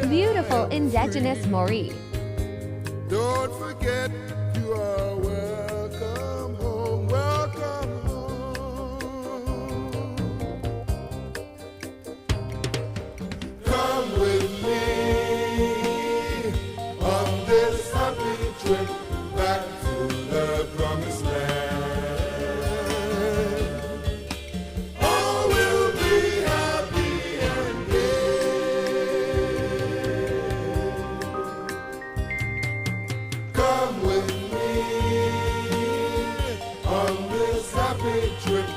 Beautiful indigenous Maori. Don't forget you are welcome home, welcome home. Come with me on this happy trip back to the promised land. All will be happy and gay. Come with me on this happy trip